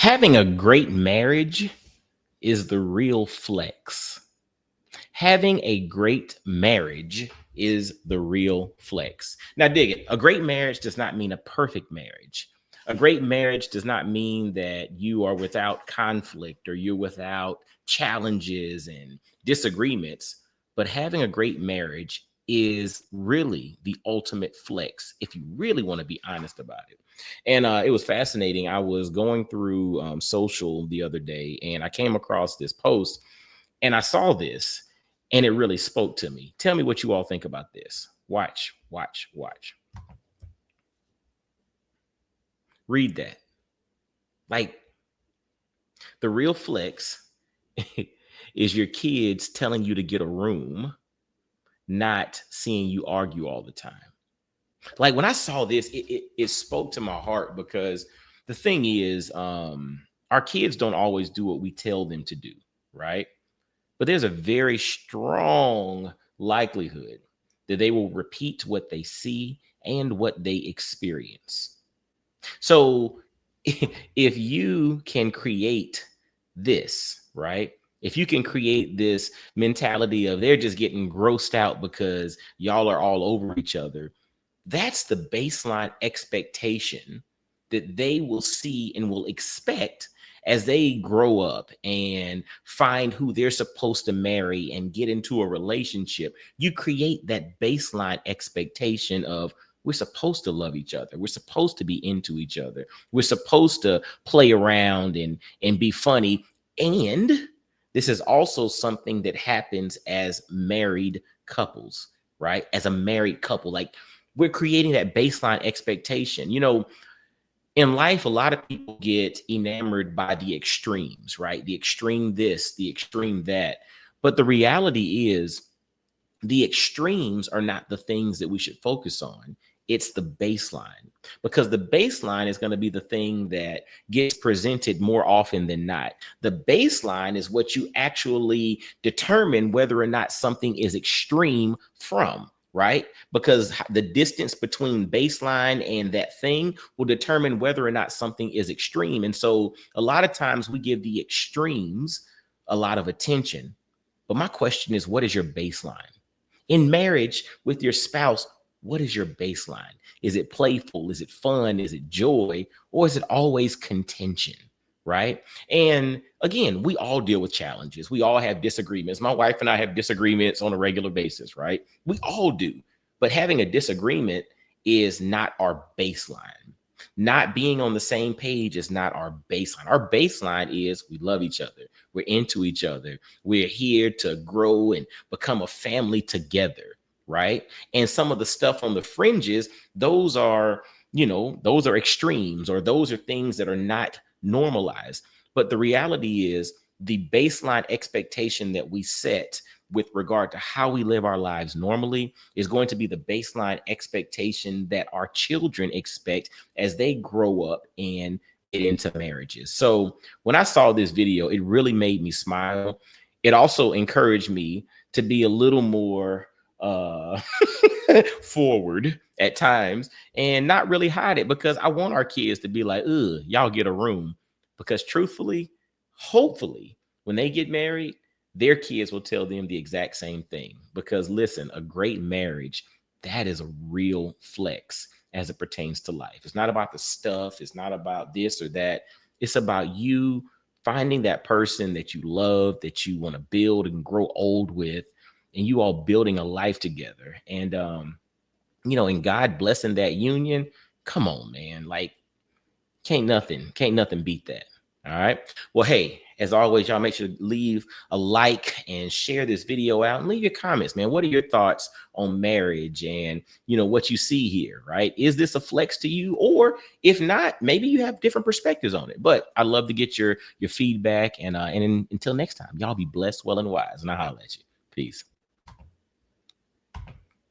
Having a great marriage is the real flex. Having a great marriage is the real flex. Now, dig it. A great marriage does not mean a perfect marriage. A great marriage does not mean that you are without conflict or you're without challenges and disagreements. But having a great marriage is really the ultimate flex if you really want to be honest about it. And it was fascinating. I was going through social the other day and I came across this post and I saw this and it really spoke to me. Tell me what you all think about this. Watch, watch, watch. Read that. Like the real flex is your kids telling you to get a room, not seeing you argue all the time. Like when I saw this, it spoke to my heart because the thing is, our kids don't always do what we tell them to do, right? But there's a very strong likelihood that they will repeat what they see and what they experience. So if you can create this, right? If you can create this mentality of they're just getting grossed out because y'all are all over each other, that's the baseline expectation that they will see and will expect as they grow up and find who they're supposed to marry and get into a relationship. You create that baseline expectation of we're supposed to love each other. We're supposed to be into each other. We're supposed to play around and be funny. And this is also something that happens as married couples, right? As a married couple, like we're creating that baseline expectation. You know, in life, a lot of people get enamored by the extremes, right? The extreme this, the extreme that. But the reality is the extremes are not the things that we should focus on. It's the baseline, because the baseline is going to be the thing that gets presented more often than not. The baseline is what you actually determine whether or not something is extreme from, right? Because the distance between baseline and that thing will determine whether or not something is extreme. And so a lot of times we give the extremes a lot of attention. But my question is, what is your baseline? In marriage with your spouse, what is your baseline? Is it playful? Is it fun? Is it joy? Or is it always contention? Right. And again, we all deal with challenges. We all have disagreements. My wife and I have disagreements on a regular basis, right? We all do. But having a disagreement is not our baseline. Not being on the same page is not our baseline. Our baseline is we love each other. We're into each other. We're here to grow and become a family together, right? And some of the stuff on the fringes, those are, those are extremes, or those are things that are not normalized. But the reality is the baseline expectation that we set with regard to how we live our lives normally is going to be the baseline expectation that our children expect as they grow up and get into marriages. So when I saw this video, it really made me smile. It also encouraged me to be a little more forward at times and not really hide it, because I want our kids to be like, ugh, y'all get a room. Because truthfully, hopefully, when they get married, their kids will tell them the exact same thing. Because listen, a great marriage, that is a real flex as it pertains to life. It's not about the stuff. It's not about this or that. It's about you finding that person that you love, that you want to build and grow old with, and you all building a life together. And, and God blessing that union. Come on, man. Like, can't nothing beat that. All right. Well, hey, as always, y'all make sure to leave a like and share this video out and leave your comments, man. What are your thoughts on marriage and, what you see here, right? Is this a flex to you? Or if not, maybe you have different perspectives on it. But I'd love to get your feedback. And until next time, y'all be blessed, well, and wise. And I'll holler at you. Peace.